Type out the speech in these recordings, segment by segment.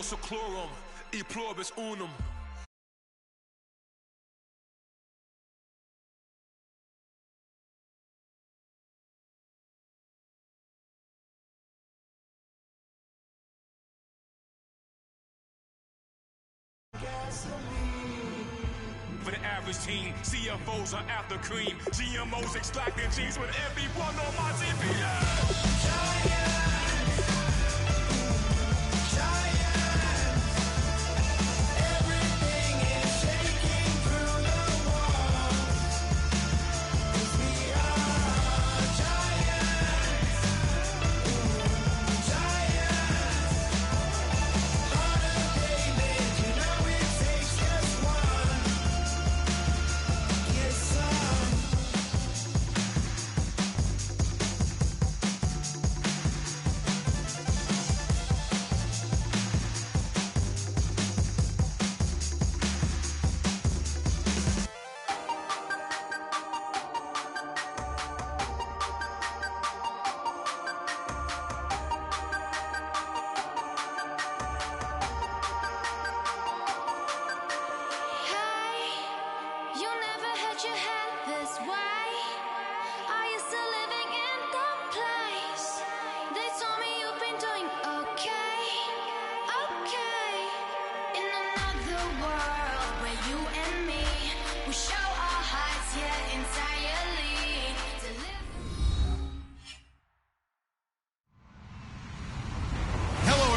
Velo seclorum, e pluribus unum. For the average team, CFOs are after cream. GMOs extracting genes with everyone on my team.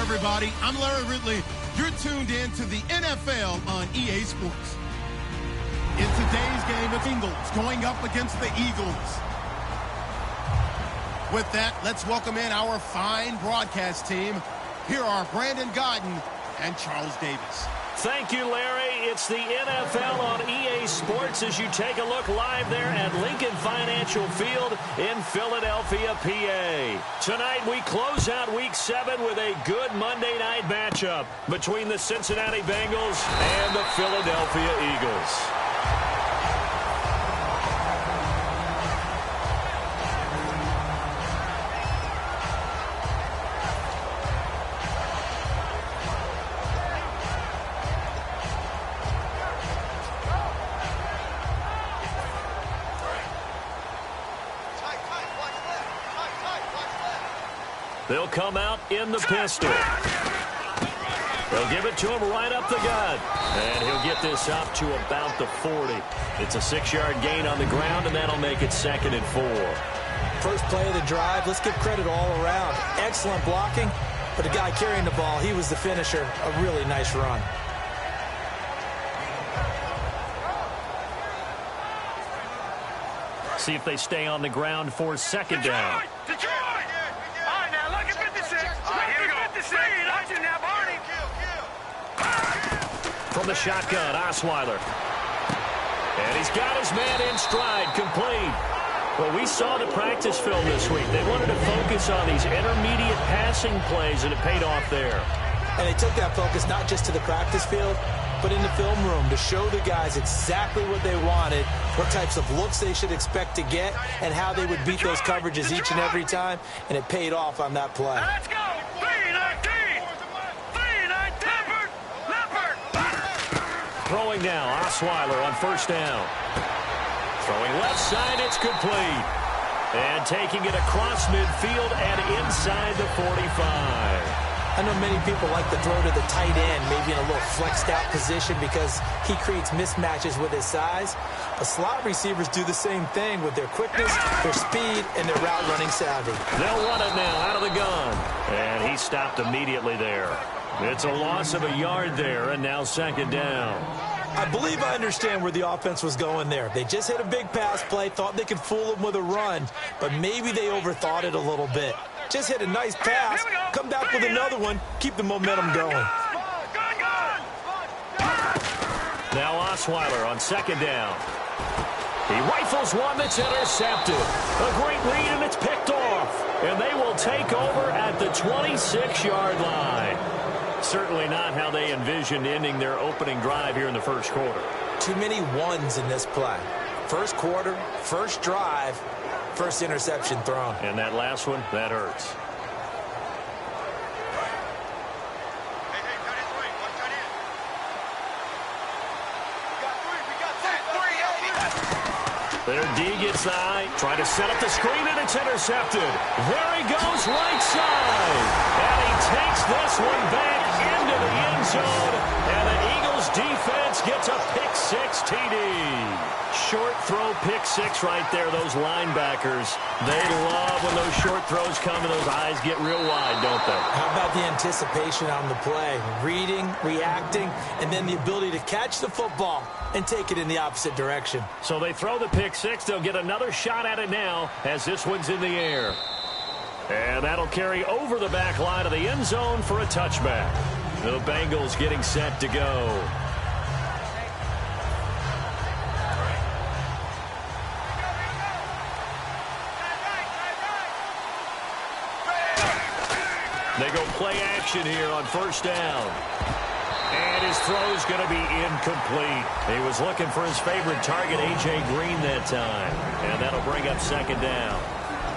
Everybody, I'm Larry Ridley. You're tuned in to the NFL on EA Sports. In today's game, the Bengals going up against the Eagles. With that, let's welcome in our fine broadcast team. Here are Brandon Godden and Charles Davis. Thank you, Larry. It's the NFL on EA Sports as you take a look live there at Lincoln Financial Field in Philadelphia, PA. Tonight, we close out Week 7 with a good Monday night matchup between the Cincinnati Bengals and the Philadelphia Eagles. They'll come out in the pistol. They'll give it to him right up the gut. And he'll get this up to about the 40. It's a 6-yard gain on the ground, and that'll make it 2nd and 4. First play of the drive, let's give credit all around. Excellent blocking, but the guy carrying the ball, he was the finisher. A really nice run. See if they stay on the ground for 2nd down. Detroit! All right, now look at 56. All right, here we go. 56. Now, Barney. From the shotgun, Osweiler. And he's got his man in stride, complete. Well, we saw the practice film this week. They wanted to focus on these intermediate passing plays, and it paid off there. And they took that focus not just to the practice field, but in the film room to show the guys exactly what they wanted, what types of looks they should expect to get, and how they would beat those coverages each and every time, and it paid off on that play. Let's go! 3-19! 3-19! Leopard! Throwing now, Osweiler on 1st down. Throwing left side, it's complete. And taking it across midfield and inside the 45. I know many people like to throw to the tight end, maybe in a little flexed out position because he creates mismatches with his size. But slot receivers do the same thing with their quickness, their speed, and their route running savvy. They'll run it now out of the gun. And he stopped immediately there. It's a loss of a yard there, and now 2nd down. I believe I understand where the offense was going there. They just hit a big pass play, thought they could fool them with a run, but maybe they overthought it a little bit. Just hit a nice pass, come back with another one, keep the momentum going. Now Osweiler on 2nd down. He rifles one that's intercepted. A great read, and it's picked off. And they will take over at the 26-yard line. Certainly not how they envisioned ending their opening drive here in the 1st quarter. Too many ones in this play. 1st quarter, 1st drive, 1st interception thrown. And that last one, that hurts. Their D gets the eye. Try to set up the screen, and it's intercepted. There he goes, right side. And he takes this one back into the end zone. And the Eagles defense gets a pick-6 TD. Short throw pick-6 right there, those linebackers. They love when those short throws come and those eyes get real wide, don't they? How about the anticipation on the play? Reading, reacting, and then the ability to catch the football and take it in the opposite direction. So they throw the pick-6. They'll get another shot at it now as this one's in the air. And that'll carry over the back line of the end zone for a touchback. The Bengals getting set to go. They go play action here on first down. And his throw's going to be incomplete. He was looking for his favorite target, A.J. Green, that time. And that'll bring up second down.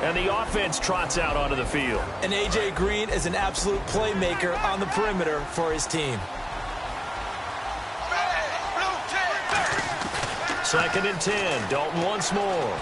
And the offense trots out onto the field. And A.J. Green is an absolute playmaker on the perimeter for his team. Second and 10. Dalton once more.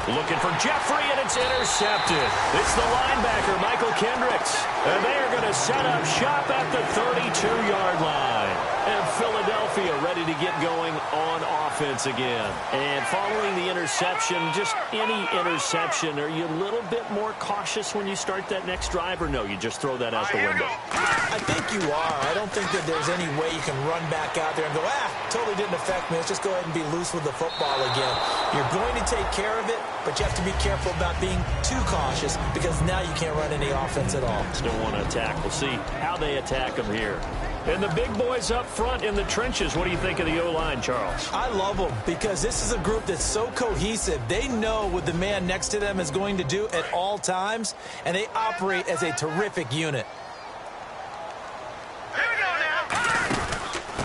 Looking for Jeffrey, and it's intercepted. It's the linebacker, Michael Kendricks. And they are going to set up shop at the 32-yard line. And Philadelphia ready to get going on offense again. And following the interception, just any interception, are you a little bit more cautious when you start that next drive, or no, you just throw that out the window? I think you are. I don't think that there's any way you can run back out there and go, totally didn't affect me. Let's just go ahead and be loose with the football again. You're going to take care of it, but you have to be careful about being too cautious because now you can't run any offense at all. Still want to attack. We'll see how they attack them here. And the big boys up front in the trenches. What do you think of the O-line, Charles? I love them because this is a group that's so cohesive. They know what the man next to them is going to do at all times, and they operate as a terrific unit.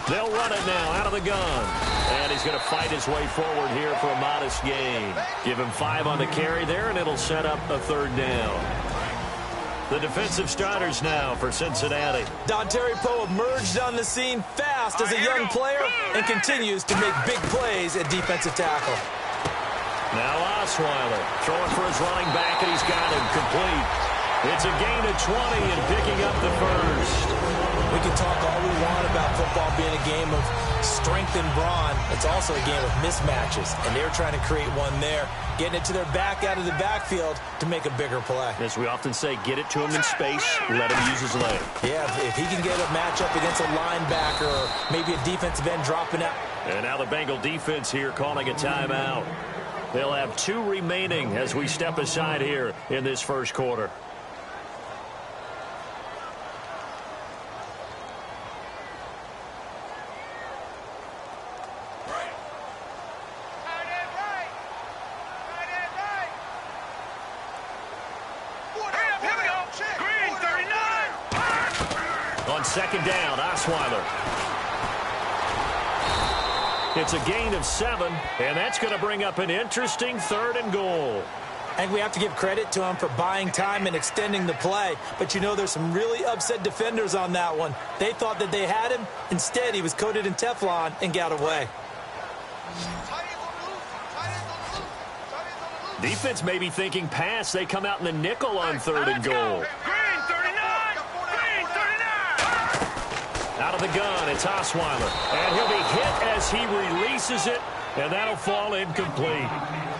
They'll run it now out of the gun. And he's going to fight his way forward here for a modest gain. Give him 5 on the carry there, and it'll set up a third down. The defensive starters now for Cincinnati. Dontari Poe emerged on the scene fast as a young player and continues to make big plays at defensive tackle. Now Osweiler throwing for his running back, and he's got him complete. It's a gain of 20 and picking up the first. We can talk all we want about football being a game of strength and brawn. It's also a game of mismatches, and they're trying to create one there, getting it to their back out of the backfield to make a bigger play. As we often say, get it to him in space, let him use his leg. Yeah, if he can get a matchup against a linebacker or maybe a defensive end dropping out. And now the Bengal defense here calling a timeout. They'll have 2 remaining as we step aside here in this first quarter. Second down, Osweiler. It's a gain of 7, and that's going to bring up an interesting 3rd and goal. And we have to give credit to him for buying time and extending the play. But, you know, there's some really upset defenders on that one. They thought that they had him. Instead, he was coated in Teflon and got away. Defense may be thinking pass. They come out in the nickel on 3rd and goal. Out of the gun, it's Osweiler. And he'll be hit as he releases it, and that'll fall incomplete.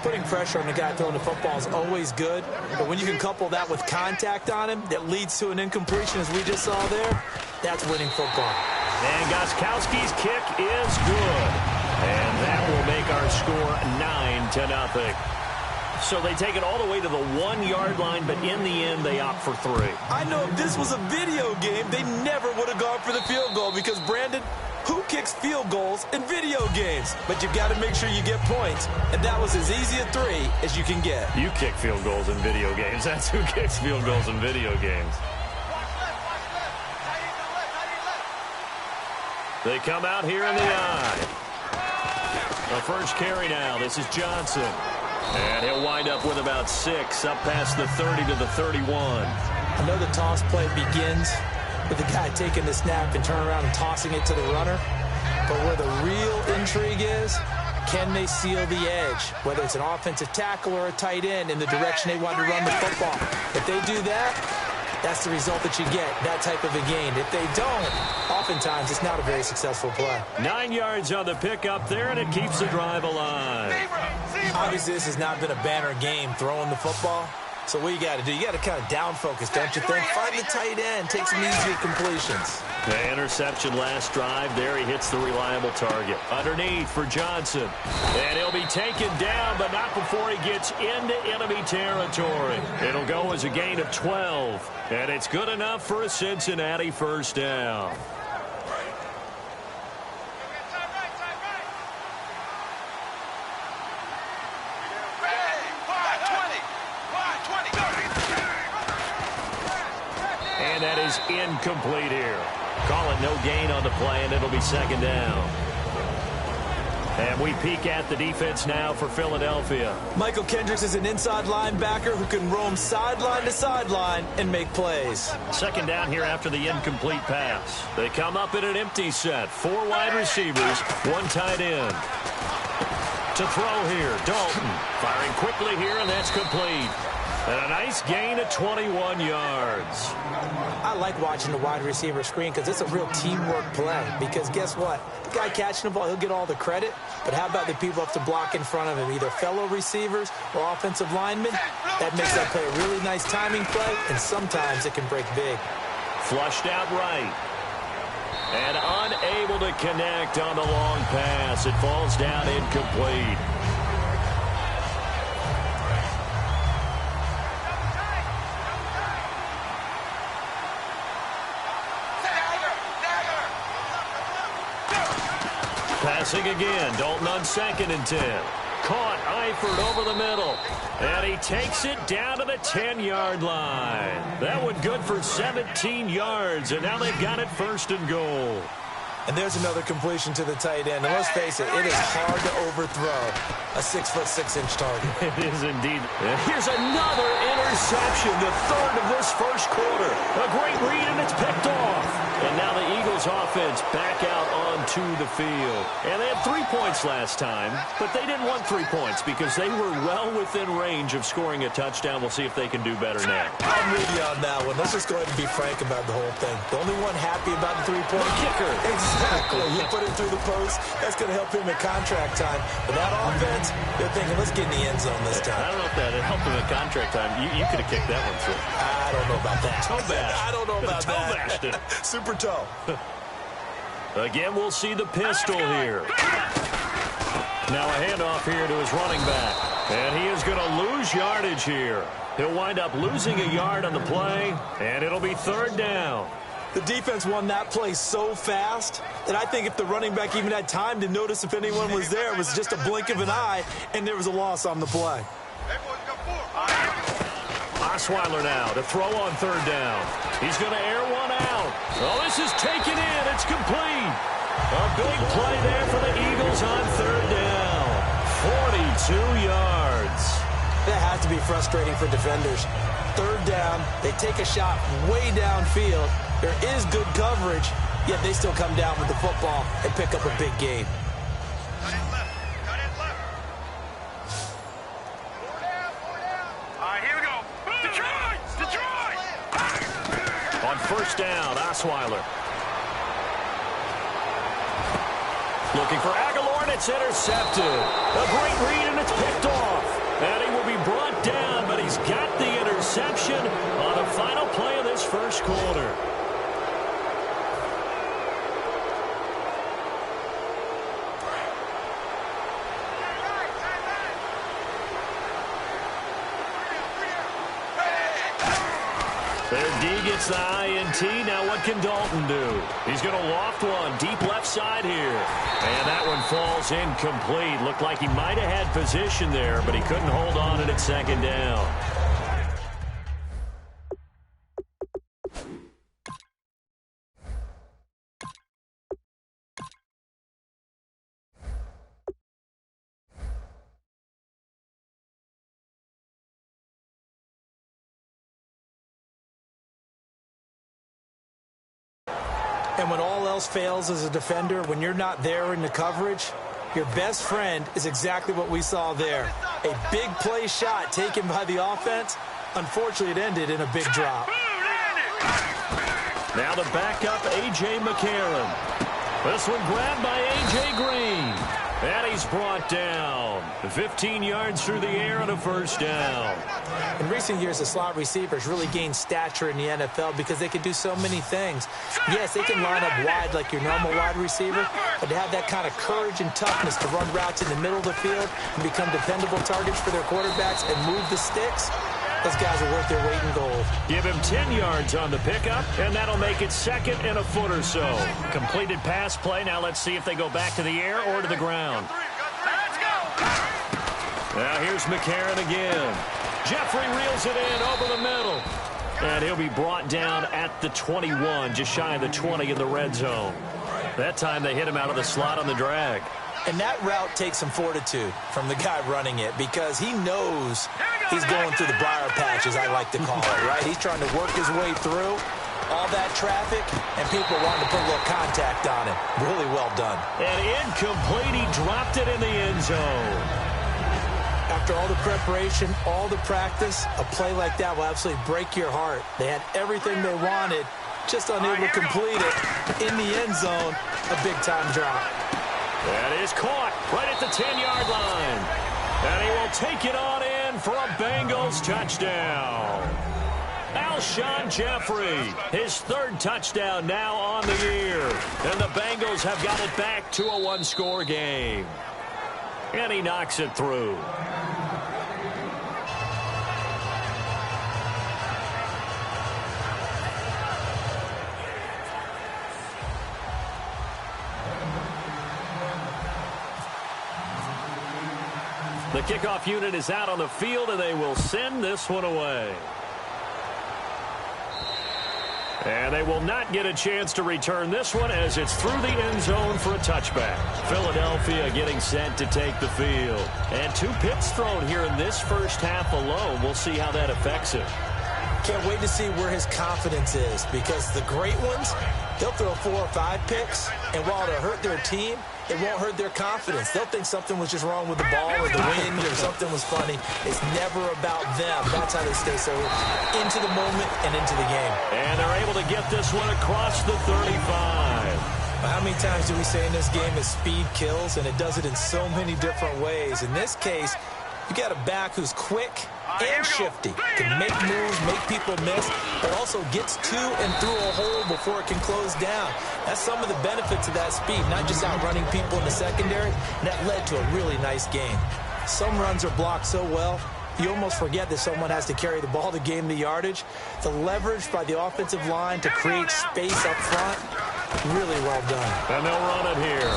Putting pressure on the guy throwing the football is always good, but when you can couple that with contact on him that leads to an incompletion, as we just saw there, that's winning football. And Gostkowski's kick is good. And that will make our score 9-0. So they take it all the way to the 1-yard line, but in the end, they opt for 3. I know if this was a video game, they never would have gone for the field goal because, Brandon, who kicks field goals in video games? But you've got to make sure you get points, and that was as easy a 3 as you can get. You kick field goals in video games. That's who kicks field goals in video games. They come out here in the eye. The first carry now. This is Johnson. And he'll wind up with about 6, up past the 30 to the 31. I know the toss play begins with the guy taking the snap and turning around and tossing it to the runner. But where the real intrigue is Can they seal the edge, whether it's an offensive tackle or a tight end, in the direction they want to run the football? If they do that, that's the result that you get, that type of a gain. If they don't, oftentimes it's not a very successful play. 9 yards on the pickup there, and it keeps the drive alive. Obviously, this has not been a banner game throwing the football. So what you got to do, you got to kind of down focus, don't you think? Find the tight end, take some easier completions. The interception last drive. There he hits the reliable target. Underneath for Johnson. And he'll be taken down, but not before he gets into enemy territory. It'll go as a gain of 12. And it's good enough for a Cincinnati first down. And that is incomplete here. Call it no gain on the play, and it'll be second down. And we peek at the defense now for Philadelphia. Michael Kendricks is an inside linebacker who can roam sideline to sideline and make plays. Second down here after the incomplete pass. They come up in an empty set. 4 wide receivers, 1 tight end. To throw here, Dalton. Firing quickly here, and that's complete. And a nice gain of 21 yards. I like watching the wide receiver screen because it's a real teamwork play. Because guess what? The guy catching the ball, he'll get all the credit. But how about the people up to block in front of him, either fellow receivers or offensive linemen? That makes that play a really nice timing play, and sometimes it can break big. Flushed out right. And unable to connect on the long pass. It falls down incomplete. Passing again. Dalton on 2nd and 10. Caught Eifert over the middle. And he takes it down to the 10-yard line. That one good for 17 yards. And now they've got it 1st and goal. And there's another completion to the tight end. And let's face it, it is hard to overthrow a 6'6" target. It is indeed. And here's another interception, the 3rd of this first quarter. A great read, and it's picked off. And now the Eagles offense back out onto the field. And they had 3 points last time, but they didn't want 3 points because they were well within range of scoring a touchdown. We'll see if they can do better now. I'm with you on that one. Let's just go ahead and be frank about the whole thing. The only one happy about the 3-point kicker. Exactly. You put it through the post. That's going to help him at contract time. But that offense, they're thinking, let's get in the end zone this time. I don't know if that helped him at contract time. You could have kicked that one through. I don't know about that. Toe bash. I don't know about toe that. Bashed it. Super toe. Again, we'll see the pistol here. Now a handoff here to his running back. And he is going to lose yardage here. He'll wind up losing a yard on the play, and it'll be 3rd down. The defense won that play so fast that I think if the running back even had time to notice if anyone was there, it was just a blink of an eye, and there was a loss on the play. Osweiler now to throw on 3rd down. He's going to air one out. Oh, this is taken in. It's complete. A big play there for the Eagles on 3rd down. 42 yards. That has to be frustrating for defenders. 3rd down, they take a shot way downfield. There is good coverage, yet they still come down with the football and pick up a big gain. On 1st down, Osweiler. Looking for Aguilar, and it's intercepted. A great read, and it's picked off. And he will be brought down, but he's got the interception on the final play of this first quarter. Their D gets the INT. Now what can Dalton do? He's going to loft one deep left side here. And that one falls incomplete. Looked like he might have had position there, but he couldn't hold on at 2nd down. And when all else fails as a defender, when you're not there in the coverage, Your best friend is exactly what we saw there. A big play shot taken by the offense. Unfortunately, it ended in a big drop. Now the backup, A.J. McCarron. This one grabbed by A.J. Green. And he's brought down. 15 yards through the air and a first down. In recent years, the slot receivers really gained stature in the NFL because they can do so many things. Yes, they can line up wide like your normal wide receiver, but to have that kind of courage and toughness to run routes in the middle of the field and become dependable targets for their quarterbacks and move the sticks, those guys are worth their weight in gold. Give him 10 yards on the pickup, and that'll make it second and a foot or so. Completed pass play. Now let's see if they go back to the air or to the ground. Let's go! Now here's McCarron again. Jeffrey reels it in over the middle. And he'll be brought down at the 21, just shy of the 20 in the red zone. That time they hit him out of the slot on the drag. And that route takes some fortitude from the guy running it because he knows he's going through the briar patch, as I like to call it, right? He's trying to work his way through all that traffic, and people wanting to put a little contact on it. Really well done. And incomplete. He dropped it in the end zone. After all the preparation, all the practice, a play like that will absolutely break your heart. They had everything they wanted, just unable to complete it. In the end zone, a big-time drop. That is caught right at the 10-yard line. And he will take it on in for a Bengals touchdown. Alshon Jeffrey, his third touchdown now on the year. And the Bengals have got it back to a one-score game. And he knocks it through. The kickoff unit is out on the field, and they will send this one away. And they will not get a chance to return this one as it's through the end zone for a touchback. Philadelphia getting set to take the field. And 2 picks thrown here in this first half alone. We'll see how that affects him. Can't wait to see where his confidence is because the great ones, they'll throw 4 or 5 picks, and while it'll hurt their team, it won't hurt their confidence. They'll think something was just wrong with the ball or the wind or something was funny. It's never about them. That's how they stay so into the moment and into the game. And they're able to get this one across the 35. How many times do we say in this game that speed kills, and it does it in so many different ways? In this case, you got a back who's quick and shifty, can make moves, make people miss, but also gets to and through a hole before it can close down. That's some of the benefits of that speed, not just outrunning people in the secondary, and that led to a really nice game. Some runs are blocked so well, you almost forget that someone has to carry the ball to gain the yardage. The leverage by the offensive line to create space up front, really well done. And they'll run it here.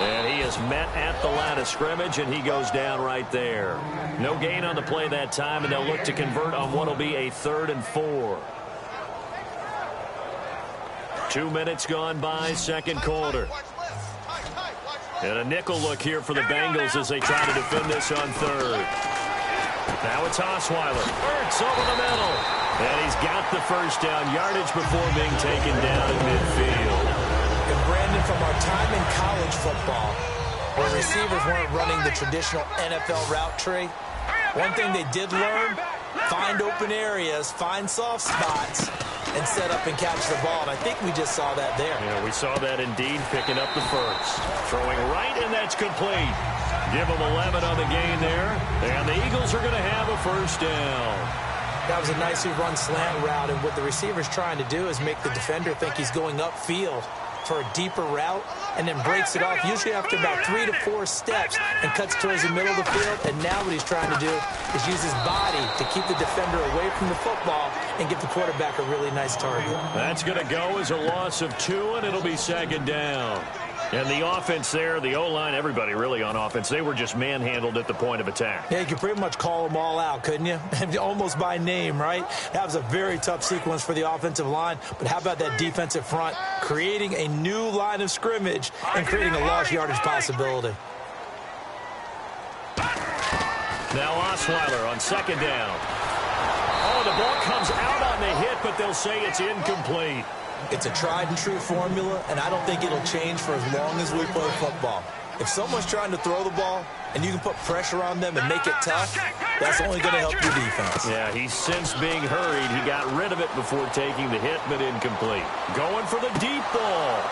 And he is met at the line of scrimmage, and he goes down right there. No gain on the play that time, and they'll look to convert on what will be a 3rd and 4. 2 minutes gone by, second quarter. And a nickel look here for the Bengals as they try to defend this on 3rd. Now it's Osweiler. Ertz over the middle. And he's got the first down yardage before being taken down in midfield. And Brandon, from our time in college football, where receivers weren't running the traditional NFL route tree, one thing they did learn, find open areas, find soft spots, and set up and catch the ball. And I think we just saw that there. Yeah, we saw that indeed, picking up the first. Throwing right, and that's complete. Give them 11 on the gain there. And the Eagles are going to have a first down. That was a nicely run slant route, and what the receiver's trying to do is make the defender think he's going upfield for a deeper route, and then breaks it off, usually after about 3 to 4 steps, and cuts towards the middle of the field. And now what he's trying to do is use his body to keep the defender away from the football and give the quarterback a really nice target. That's going to go as a loss of 2, and it'll be second down. And the offense there, the O-line, everybody really on offense, they were just manhandled at the point of attack. Yeah, you could pretty much call them all out, couldn't you? Almost by name, right? That was a very tough sequence for the offensive line. But how about that defensive front creating a new line of scrimmage and creating a lost yardage possibility? Now Osweiler on second down. Oh, the ball comes out on the hit, but they'll say it's incomplete. It's a tried-and-true formula, and I don't think it'll change for as long as we play football. If someone's trying to throw the ball and you can put pressure on them and make it tough, that's only going to help your defense. Yeah, he sensed being hurried. He got rid of it before taking the hit, but incomplete. Going for the deep ball.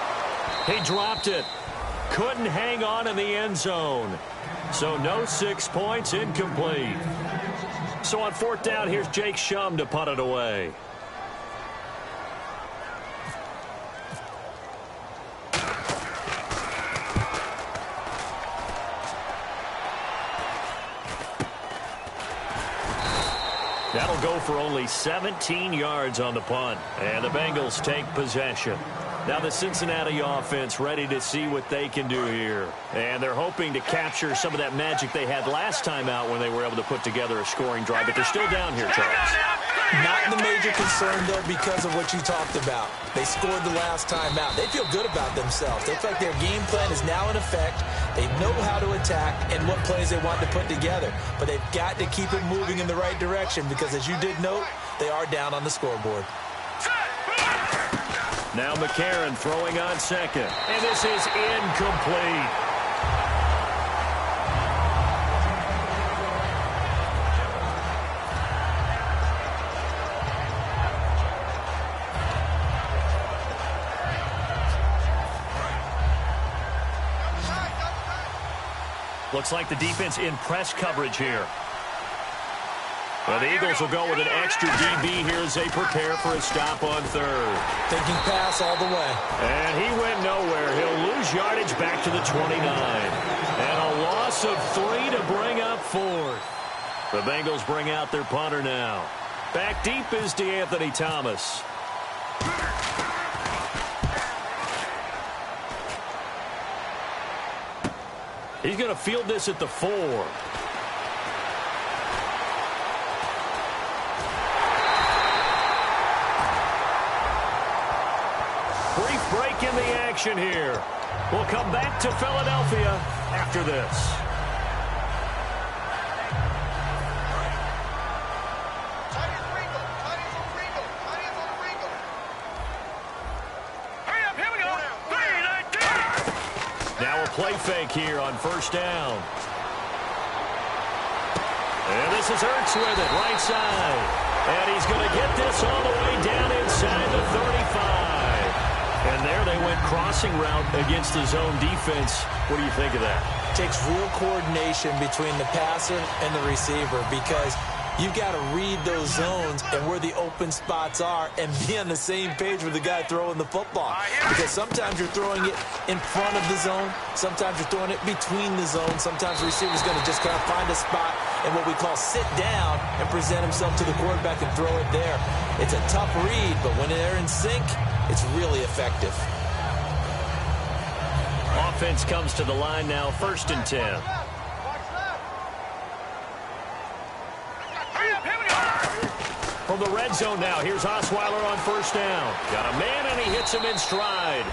He dropped it. Couldn't hang on in the end zone. So no 6 points, incomplete. So on 4th down, here's Jake Shum to punt it away. That'll go for only 17 yards on the punt. And the Bengals take possession. Now the Cincinnati offense ready to see what they can do here. And they're hoping to capture some of that magic they had last time out when they were able to put together a scoring drive. But they're still down here, Charles. Not the major concern, though, because of what you talked about. They scored the last time out. They feel good about themselves. They feel like their game plan is now in effect. They know how to attack and what plays they want to put together. But they've got to keep it moving in the right direction because, as you did note, they are down on the scoreboard. Now McCarron throwing on second. And this is incomplete. Looks like the defense in press coverage here. Well, the Eagles will go with an extra DB here as they prepare for a stop on third. Thinking pass all the way. And he went nowhere. He'll lose yardage back to the 29. And a loss of 3 to bring up 4th. The Bengals bring out their punter now. Back deep is DeAnthony Thomas. He's going to field this at the 4. Brief break in the action here. We'll come back to Philadelphia after this. Now a play fake here on 1st down. And this is Ertz with it, right side. And he's going to get this all the way down inside the 35. And there they went crossing route against the zone defense. What do you think of that? Takes real coordination between the passer and the receiver because you've got to read those zones and where the open spots are and be on the same page with the guy throwing the football. Because sometimes you're throwing it in front of the zone. Sometimes you're throwing it between the zones. Sometimes the receiver's going to just kind of find a spot and what we call sit down and present himself to the quarterback and throw it there. It's a tough read, but when they're in sync, it's really effective. Offense comes to the line now, 1st and 10. From the red zone now, here's Osweiler on 1st down. Got a man, and he hits him in stride.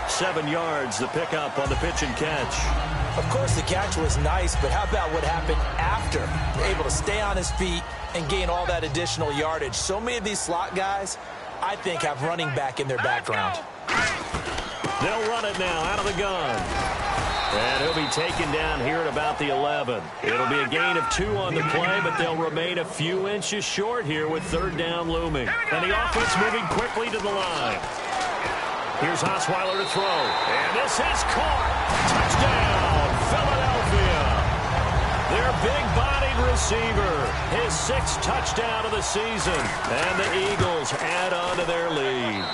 7 yards, the pickup on the pitch and catch. Of course, the catch was nice, but how about what happened after? Able to stay on his feet and gain all that additional yardage. So many of these slot guys, I think, have running back in their background. They'll run it now out of the gun. And he'll be taken down here at about the 11. It'll be a gain of 2 on the play, but they'll remain a few inches short here with 3rd down looming. And the offense moving quickly to the line. Here's Osweiler to throw. And this is caught. Touchdown, Philadelphia. Their big-bodied receiver, his 6th touchdown of the season. And the Eagles add on to their lead.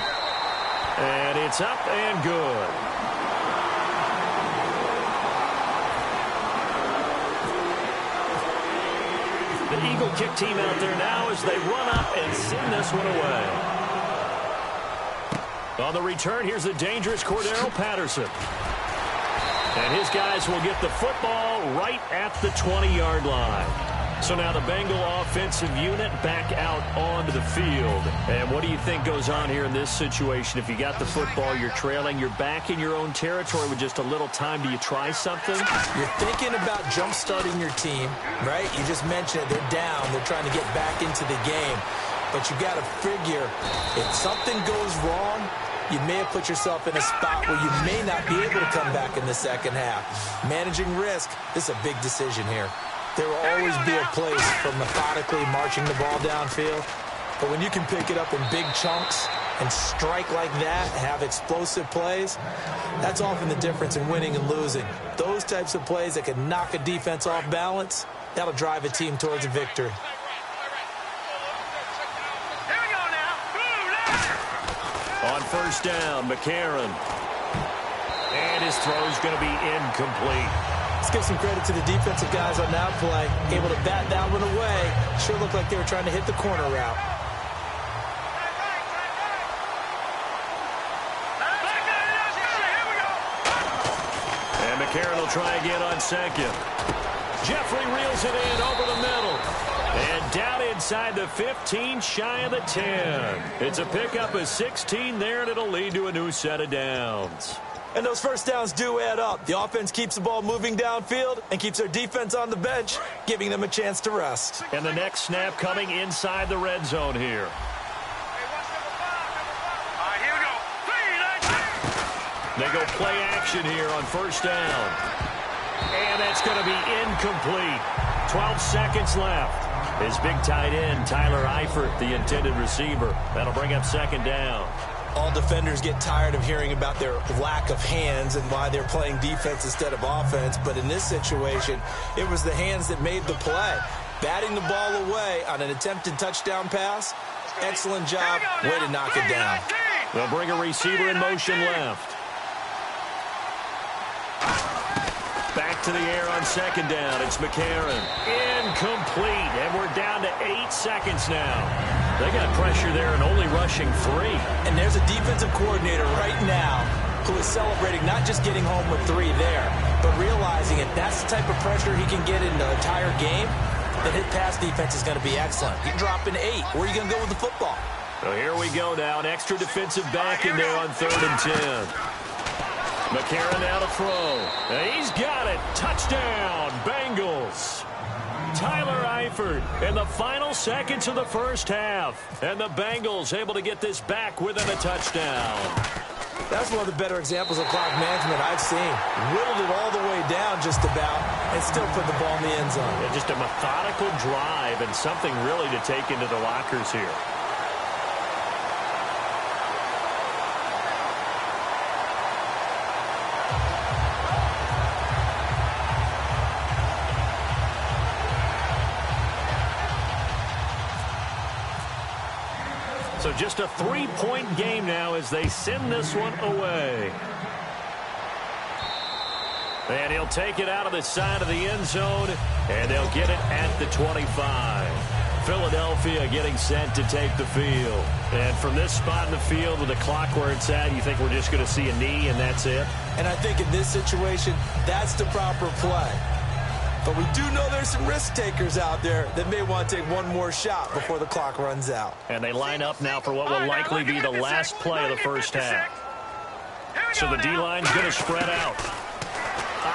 And it's up and good. The Eagle kick team out there now as they run up and send this one away. On the return, here's the dangerous Cordero Patterson. And his guys will get the football right at the 20-yard line. So now the Bengal offensive unit back out onto the field. And what do you think goes on here in this situation? If you got the football, you're trailing, you're back in your own territory with just a little time. Do you try something? You're thinking about jump-starting your team, right? You just mentioned it. They're down. They're trying to get back into the game. But you got to figure if something goes wrong, you may have put yourself in a spot where you may not be able to come back in the second half. Managing risk, this is a big decision here. There will always be a place for methodically marching the ball downfield, but when you can pick it up in big chunks and strike like that, have explosive plays, that's often the difference in winning and losing. Those types of plays that can knock a defense off balance, that'll drive a team towards a victory. On first down, McCarron. And his throw's going to be incomplete. Let's give some credit to the defensive guys on that play. Able to bat that one away. Sure looked like they were trying to hit the corner route. And McCarron will try again on second. Jeffrey reels it in over the middle. And down inside the 15, shy of the 10. It's a pickup of 16 there, and it'll lead to a new set of downs. And those first downs do add up. The offense keeps the ball moving downfield and keeps their defense on the bench, giving them a chance to rest. And the next snap coming inside the red zone here. They go play action here on first down. And that's going to be incomplete. 12 seconds left. His big tight end, Tyler Eifert, the intended receiver. That'll bring up second down. All defenders get tired of hearing about their lack of hands and why they're playing defense instead of offense. But in this situation, it was the hands that made the play. Batting the ball away on an attempted touchdown pass. Excellent job. Way to knock it down. They'll bring a receiver in motion left. Back to the air on second down. It's McCarron. Incomplete. And we're down to 8 seconds now. They got pressure there and only rushing 3. And there's a defensive coordinator right now who is celebrating not just getting home with 3 there, but realizing if that's the type of pressure he can get in the entire game, then his pass defense is going to be excellent. You're dropping 8. Where are you going to go with the football? So here we go now. An extra defensive back in there on 3rd and 10. McCarron now to throw. And he's got it. Touchdown, Bengals. Tyler Eifert in the final seconds of the first half. And the Bengals able to get this back within a touchdown. That's one of the better examples of clock management I've seen. Whittled it all the way down just about and still put the ball in the end zone. Yeah, just a methodical drive and something really to take into the lockers here. So just a 3-point game now as they send this one away. And he'll take it out of the side of the end zone, and they'll get it at the 25. Philadelphia getting set to take the field. And from this spot in the field with the clock where it's at, you think we're just going to see a knee and that's it? And I think in this situation, that's the proper play. But we do know there's some risk takers out there that may want to take one more shot before the clock runs out. And they line up now for what will likely be the last play of the first half. So the D-line's going to spread out.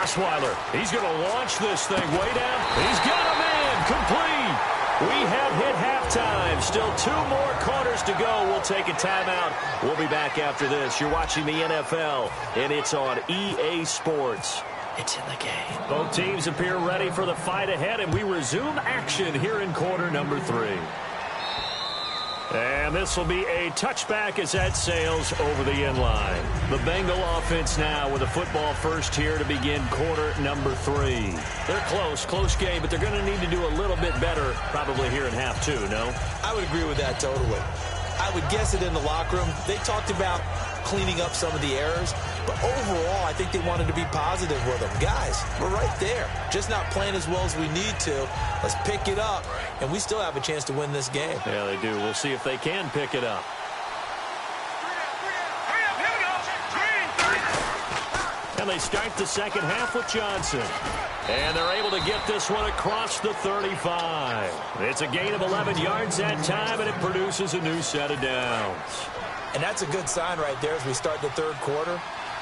Osweiler, he's going to launch this thing way down. He's got him in, complete. We have hit halftime. Still 2 more quarters to go. We'll take a timeout. We'll be back after this. You're watching the NFL, and it's on EA Sports. It's in the game. Both teams appear ready for the fight ahead, and we resume action here in quarter number 3. And this will be a touchback as that sails over the end line. The Bengal offense now with a football first here to begin quarter number 3. They're close game, but they're going to need to do a little bit better probably here in half 2, no? I would agree with that totally. I would guess it in the locker room. They talked about cleaning up some of the errors, but overall, I think they wanted to be positive with them. Guys, we're right there. Just not playing as well as we need to. Let's pick it up, and we still have a chance to win this game. Yeah, they do. We'll see if they can pick it up. And they start the second half with Johnson. And they're able to get this one across the 35. It's a gain of 11 yards that time, and it produces a new set of downs. And that's a good sign right there as we start the third quarter.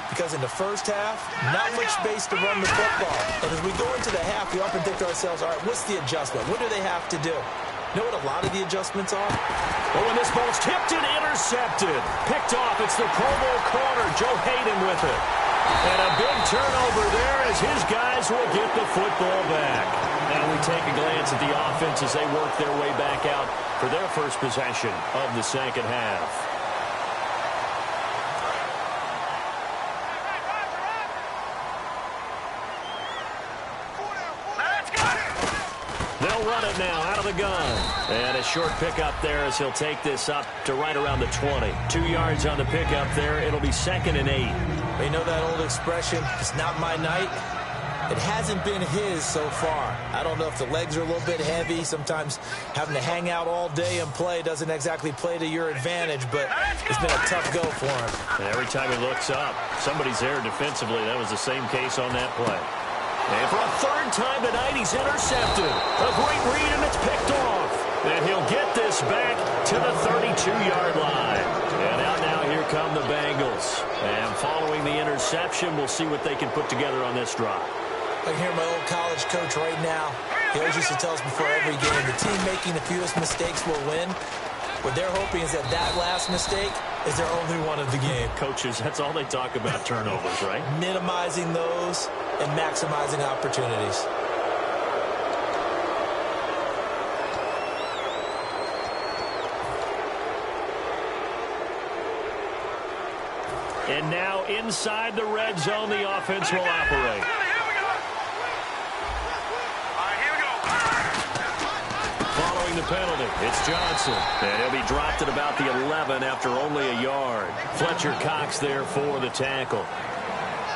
Because in the first half, not much space to run the football. And as we go into the half, we often think to ourselves, all right, what's the adjustment? What do they have to do? Know what a lot of the adjustments are? Oh, and this ball's tipped and intercepted. Picked off. It's the Pro Bowl corner, Joe Hayden with it. And a big turnover there as his guys will get the football back. Now we take a glance at the offense as they work their way back out for their first possession of the second half. They'll run it now out of the gun. And a short pickup there as he'll take this up to right around the 20. 2 yards on the pickup there. It'll be 2nd and 8. You know that old expression, it's not my night? It hasn't been his so far. I don't know if the legs are a little bit heavy. Sometimes having to hang out all day and play doesn't exactly play to your advantage, but it's been a tough go for him. And every time he looks up, somebody's there defensively. That was the same case on that play. And for a 3rd time tonight, he's intercepted. A great read, and it's picked off. And he'll get this back to the 32-yard line. And out now, here come the Bengals. And following the interception, we'll see what they can put together on this drive. I can hear my old college coach right now. He always used to tell us before every game, the team making the fewest mistakes will win. What they're hoping is that last mistake is their only one of the game. Coaches, that's all they talk about, turnovers, right? Minimizing those and maximizing opportunities. And now inside the red zone, the offense will operate. Following the penalty, it's Johnson. And he'll be dropped at about the 11 after only a yard. Fletcher Cox there for the tackle.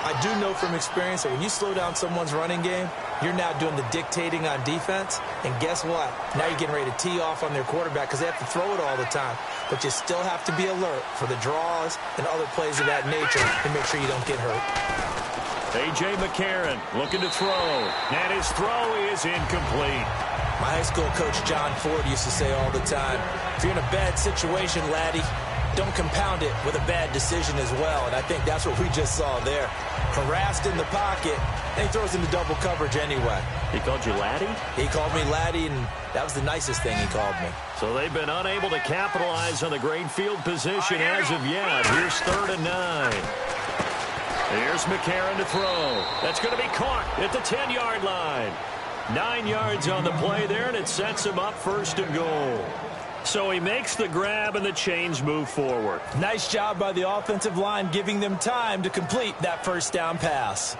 I do know from experience that when you slow down someone's running game, you're now doing the dictating on defense. And guess what? Now you're getting ready to tee off on their quarterback because they have to throw it all the time. But you still have to be alert for the draws and other plays of that nature to make sure you don't get hurt. A.J. McCarron looking to throw. And his throw is incomplete. My high school coach, John Ford, used to say all the time, if you're in a bad situation, laddie, don't compound it with a bad decision as well. And I think that's what we just saw there. Harassed in the pocket, and he throws into double coverage anyway. He called you laddie? He called me laddie, and that was the nicest thing he called me. So they've been unable to capitalize on the great field position as of yet. Here's 3rd and 9. Here's McCarron to throw. That's going to be caught at the 10-yard line. 9 yards on the play there, and it sets him up 1st and goal. So he makes the grab, and the chains move forward. Nice job by the offensive line, giving them time to complete that first down pass.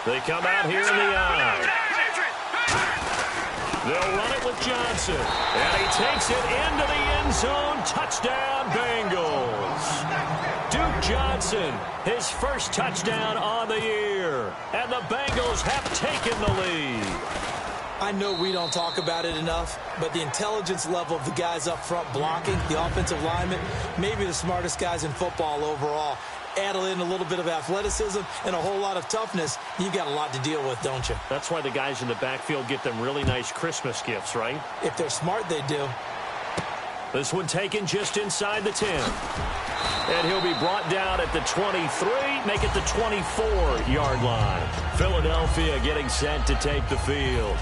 They come out here in the eye. They'll run it with Johnson. And he takes it into the end zone. Touchdown, Bengals. Duke Johnson, his first touchdown on the year. And the Bengals have taken the lead. I know we don't talk about it enough, but the intelligence level of the guys up front blocking, the offensive linemen, maybe the smartest guys in football overall. Add in a little bit of athleticism and a whole lot of toughness, you've got a lot to deal with, don't you? That's why the guys in the backfield get them really nice Christmas gifts, right? If they're smart, they do. This one taken just inside the 10. And he'll be brought down at the 23, make it the 24-yard line. Philadelphia getting set to take the field.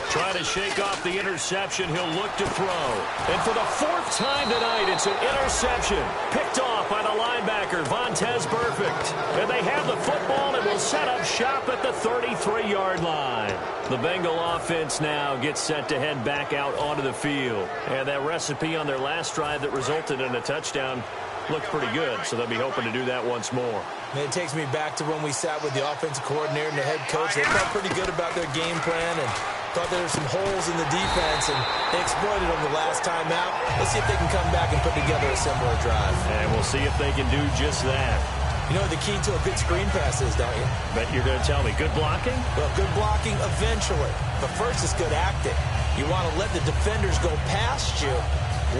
Trying to shake off the interception. He'll look to throw. And for the 4th time tonight, it's an interception. Picked off by the linebacker, Vontaze Burfict. And they have the football and will set up shop at the 33-yard line. The Bengal offense now gets set to head back out onto the field. And that recipe on their last drive that resulted in a touchdown looked pretty good, so they'll be hoping to do that once more. And it takes me back to when we sat with the offensive coordinator and the head coach. They felt pretty good about their game plan and thought there were some holes in the defense, and they exploited them the last time out. Let's see if they can come back and put together a similar drive. And we'll see if they can do just that. You know what the key to a good screen pass is, don't you? Bet you're going to tell me. Good blocking? Well, good blocking eventually. But first is good acting. You want to let the defenders go past you,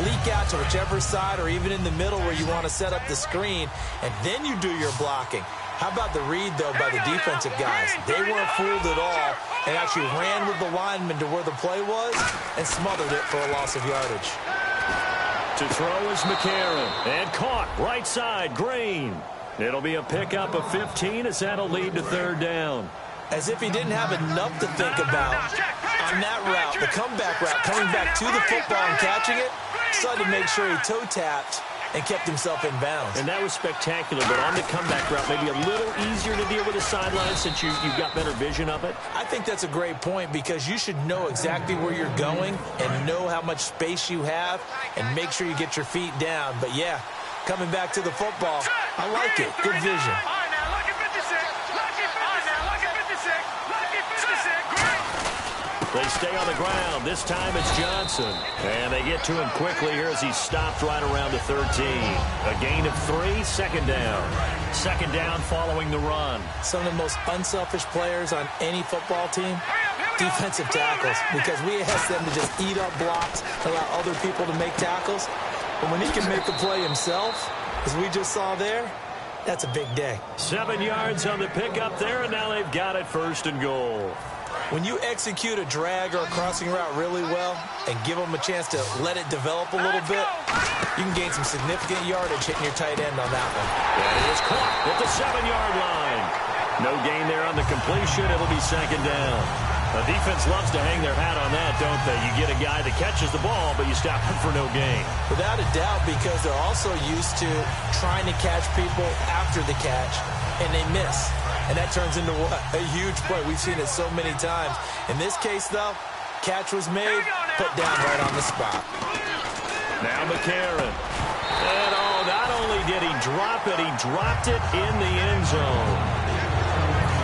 leak out to whichever side or even in the middle where you want to set up the screen, and then you do your blocking. How about the read, though, by the defensive guys? They weren't fooled at all and actually ran with the lineman to where the play was and smothered it for a loss of yardage. To throw is McCarron, and caught right side, Green. It'll be a pickup of 15 as that'll lead to third down. As if he didn't have enough to think about on that route, the comeback route, coming back to the football and catching it, decided to make sure he toe-tapped and kept himself in bounds. And that was spectacular, but on the comeback route, maybe a little easier to deal with the sideline since you've got better vision of it. I think that's a great point because you should know exactly where you're going and know how much space you have and make sure you get your feet down. But, yeah, coming back to the football, I like it. Good vision. They stay on the ground. This time it's Johnson. And they get to him quickly here as he's stopped right around the 13. A gain of 3, second down. Second down following the run. Some of the most unselfish players on any football team, defensive tackles, because we ask them to just eat up blocks, allow other people to make tackles. But when he can make a play himself, as we just saw there, that's a big day. 7 yards on the pickup there, and now they've got it first and goal. When you execute a drag or a crossing route really well and give them a chance to let it develop a little bit, you can gain some significant yardage hitting your tight end on that one. And it is caught at the 7-yard line. No gain there on the completion. It'll be second down. The defense loves to hang their hat on that, don't they? You get a guy that catches the ball, but you stop him for no gain. Without a doubt, because they're also used to trying to catch people after the catch, and they miss. And that turns into what? A huge play. We've seen it so many times. In this case, though, catch was made, put down right on the spot. Now McCarron. And not only did he drop it, he dropped it in the end zone.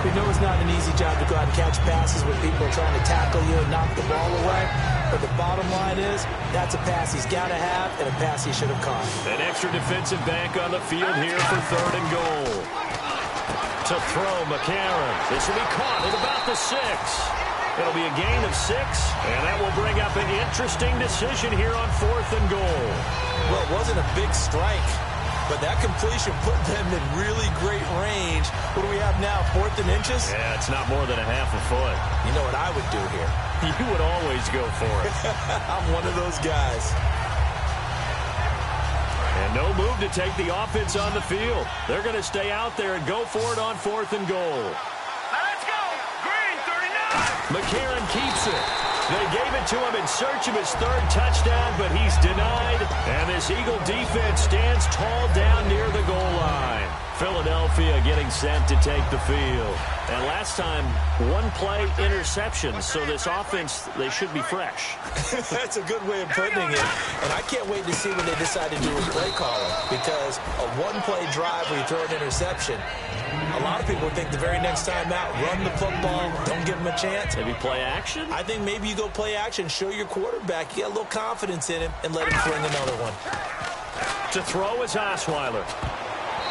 We know it's not an easy job to go out and catch passes when people are trying to tackle you and knock the ball away. But the bottom line is, that's a pass he's got to have and a pass he should have caught. An extra defensive back on the field here for third and goal. To throw, McCarron. This will be caught at about the 6. It'll be a gain of 6, and that will bring up an interesting decision here on fourth and goal. Well, it wasn't a big strike, but that completion put them in really great range. What do we have now, 4th and inches? Yeah, it's not more than a half a foot. You know what I would do here? You would always go for it. I'm one of those guys. And no move to take the offense on the field. They're going to stay out there and go for it on fourth and goal. Let's go! Green, 39! McCarron keeps it. They gave it to him in search of his third touchdown, but he's denied. And this Eagle defense stands tall down near the goal line. Philadelphia getting set to take the field. And last time, 1-play interception, so this offense, they should be fresh. That's a good way of putting it. And I can't wait to see what they decide to do with play calling, because a 1-play drive where you throw an interception, a lot of people think the very next time out, run the football, don't give them a chance. Maybe play action? I think maybe you go play action, show your quarterback you got a little confidence in him, and let him fling another one. To throw is Osweiler.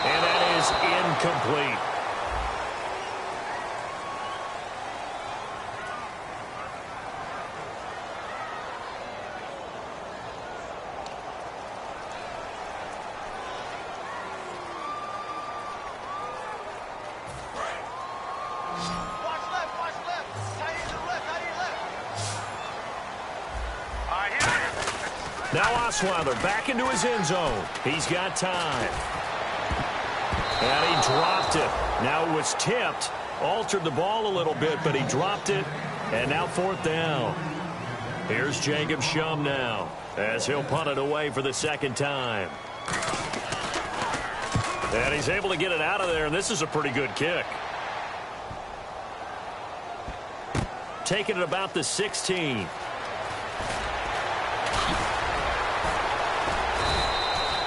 And that is incomplete. Now Osweiler back into his end zone. He's got time. And he dropped it. Now it was tipped. Altered the ball a little bit, but he dropped it. And now fourth down. Here's Jacob Shum now, as he'll punt it away for the second time. And he's able to get it out of there, and this is a pretty good kick. Taking it about the 16.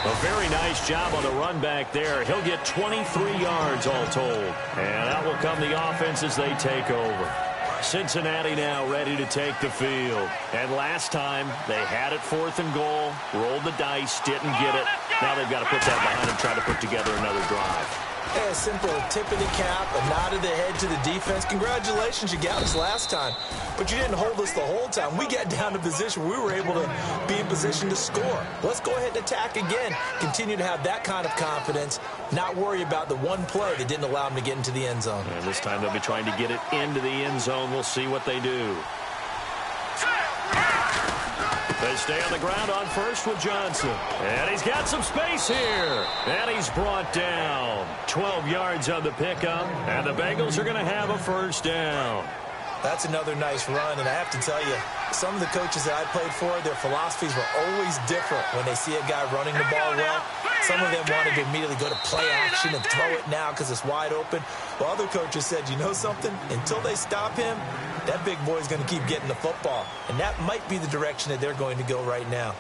A very nice job on the run back there. He'll get 23 yards all told. And out will come the offense as they take over. Cincinnati now ready to take the field. And last time, they had it fourth and goal, rolled the dice, didn't get it. Now they've got to put that behind them, try to put together another drive. Hey, a simple tip of the cap, a nod of the head to the defense. Congratulations, you got us last time. But you didn't hold us the whole time. We got down to position. We were able to be in position to score. Let's go ahead and attack again. Continue to have that kind of confidence. Not worry about the one play that didn't allow them to get into the end zone. And this time they'll be trying to get it into the end zone. We'll see what they do. They stay on the ground on first with Johnson. And he's got some space here. And he's brought down. 12 yards on the pickup. And the Bengals are going to have a first down. That's another nice run, and I have to tell you, some of the coaches that I played for, their philosophies were always different when they see a guy running the ball well. Some of them wanted to immediately go to play action and throw it now because it's wide open. While other coaches said, you know something? Until they stop him, that big boy's going to keep getting the football. And that might be the direction that they're going to go right now.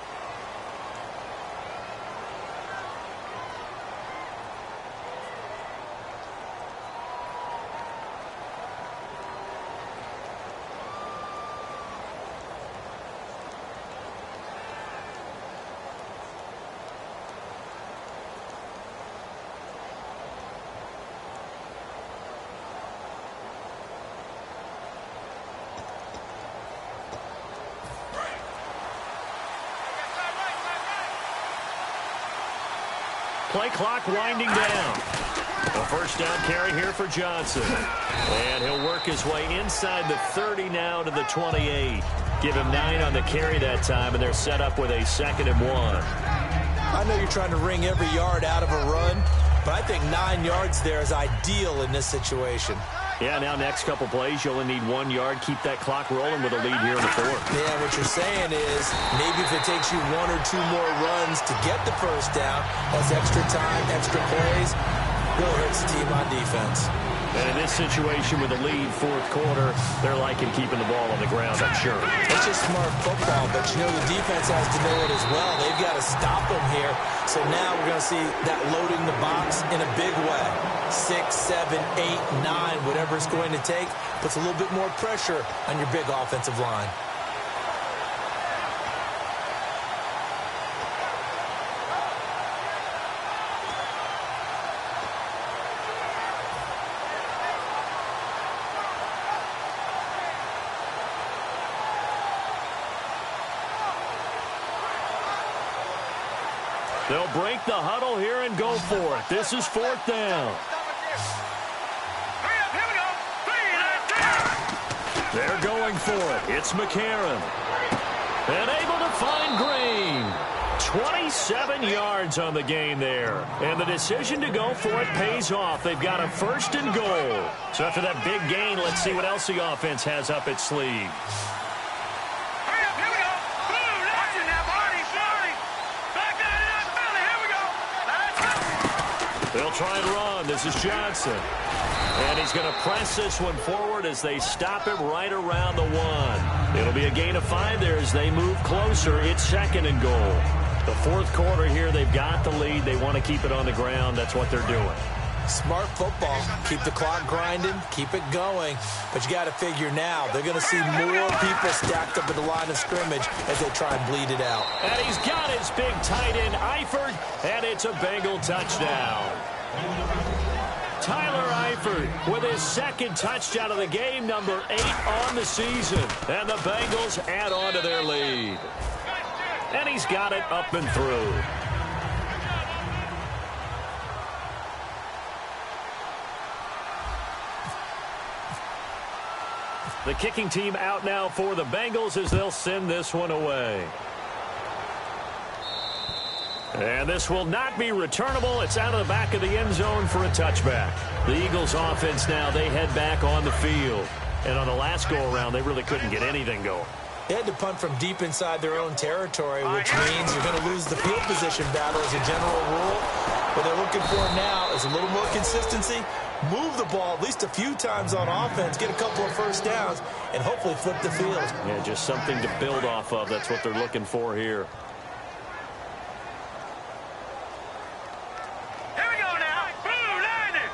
Play clock winding down. A first down carry here for Johnson. And he'll work his way inside the 30 now to the 28. Give him 9 on the carry that time, and they're set up with a 2nd and 1. I know you're trying to wring every yard out of a run, but I think 9 yards there is ideal in this situation. Yeah, now next couple plays, you only need 1 yard. Keep that clock rolling with a lead here in the 4th. Yeah, what you're saying is maybe if it takes you 1 or 2 more runs to get the first down, that's extra time, extra plays, really hurts the team on defense. And in this situation with a lead 4th quarter, they're liking keeping the ball on the ground, I'm sure. It's just smart football, but you know the defense has to know it as well. They've got to stop them here. So now we're going to see that loading the box in a big way. 6, 7, 8, 9, whatever it's going to take, puts a little bit more pressure on your big offensive line. They'll break the huddle here and go for it. This is 4th down. They're going for it. It's McCarron. And able to find Green. 27 yards on the game there. And the decision to go for it pays off. They've got a 1st and goal. So after that big gain, let's see what else the offense has up its sleeve. They'll try and run. This is Johnson. And he's going to press this one forward as they stop him right around the 1. It'll be a gain of 5 there as they move closer. It's 2nd and goal. The 4th quarter here, they've got the lead. They want to keep it on the ground. That's what they're doing. Smart football. Keep the clock grinding. Keep it going. But you got to figure now, they're going to see more people stacked up at the line of scrimmage as they try and bleed it out. And he's got his big tight end, Eifert, and it's a Bengal touchdown. Tyler Eifert with his 2nd touchdown of the game, number 8 on the season. And the Bengals add on to their lead. And he's got it up and through. The kicking team out now for the Bengals as they'll send this one away. And this will not be returnable. It's out of the back of the end zone for a touchback. The Eagles offense now, they head back on the field. And on the last go-around, they really couldn't get anything going. They had to punt from deep inside their own territory, which means you're going to lose the field position battle as a general rule. What they're looking for now is a little more consistency, move the ball at least a few times on offense, get a couple of first downs, and hopefully flip the field. Yeah, just something to build off of. That's what they're looking for here. Here we go now. Blue Lightning.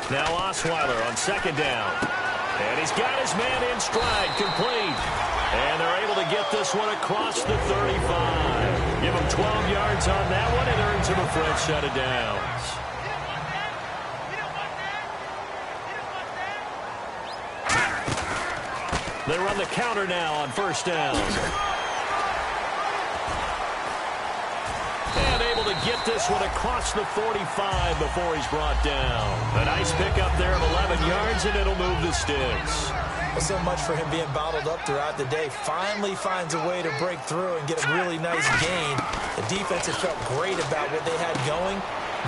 Now Osweiler on 2nd down. And he's got his man in stride, complete. And they're able to get this one across the 35. Give him 12 yards on that one, and earns him a fresh set of downs. They run the counter now on first down. And able to get this one across the 45 before he's brought down. A nice pickup there of 11 yards, and it'll move the sticks. Well, so much for him being bottled up throughout the day. Finally finds a way to break through and get a really nice gain. The defense has felt great about what they had going.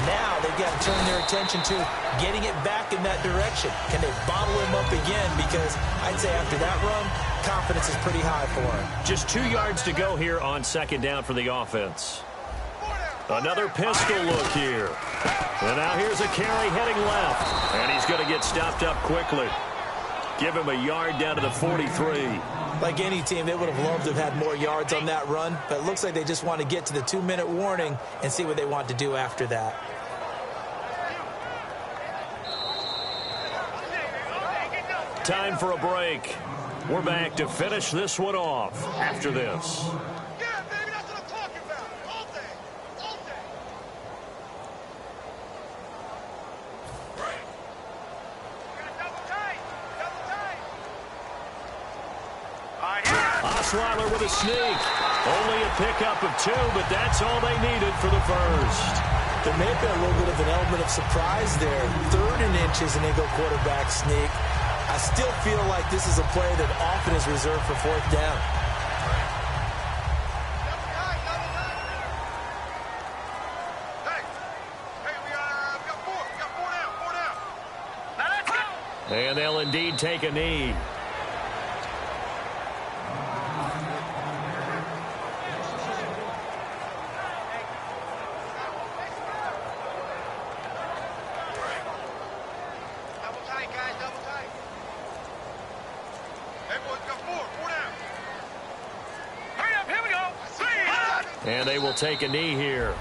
Now they've got to turn their attention to getting it back in that direction. Can they bottle him up again? Because I'd say after that run, confidence is pretty high for him. Just 2 yards to go here on second down for the offense. Another pistol look here. And now here's a carry heading left. And he's going to get stopped up quickly. Give him a yard down to the 43. Like any team, they would have loved to have had more yards on that run, but it looks like they just want to get to the 2-minute warning and see what they want to do after that. Time for a break. We're back to finish this one off after this. Osweiler with a sneak. Only a pickup of 2, but that's all they needed for the first. There may have been a little bit of an element of surprise there. 3rd and inches, and they go quarterback sneak. I still feel like this is a play that often is reserved for 4th down. And they'll indeed take a knee. And they will take a knee here.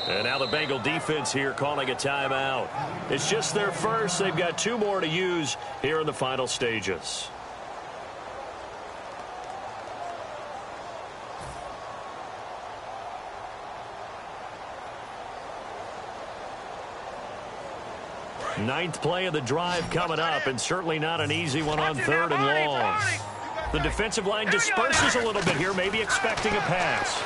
And now the Bengal defense here calling a timeout. It's just their first. They've got 2 more to use here in the final stages. Ninth play of the drive coming up, and certainly not an easy one on 3rd and long. The defensive line disperses a little bit here, maybe expecting a pass.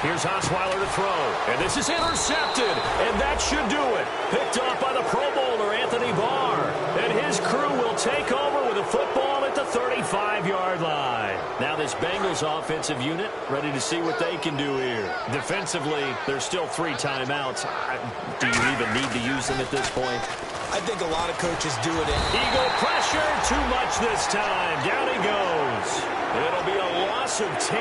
Here's Osweiler to throw, and this is intercepted, and that should do it. Picked off by the Pro Bowler, Anthony Barr, and his crew will take over with a football at the 35-yard line. Now this Bengals offensive unit ready to see what they can do here. Defensively, there's still 3 timeouts. Do you even need to use them at this point? I think a lot of coaches do it. Eagle pressure, too much this time. Down he goes. It'll be a loss of 10.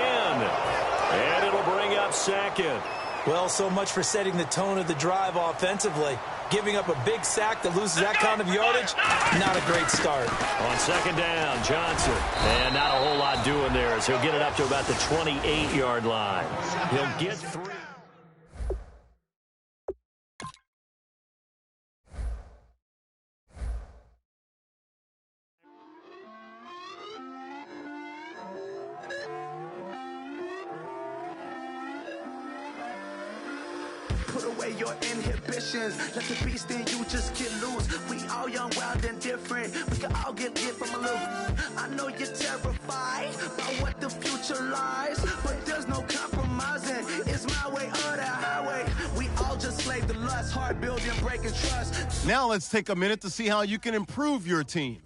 And it'll bring up 2nd. Well, so much for setting the tone of the drive offensively. Giving up a big sack that loses that kind of yardage, not a great start. On 2nd down, Johnson. And not a whole lot doing there as he'll get it up to about the 28-yard line. He'll get 3. Put away your inhibitions. Let the beast in you just get loose. We all young, wild, and different. We can all get lit from a little. I know you're terrified by what the future lies, but there's no compromising. It's my way or the highway. We all just slave the lust, hard building, breaking trust. Now let's take a minute to see how you can improve your team.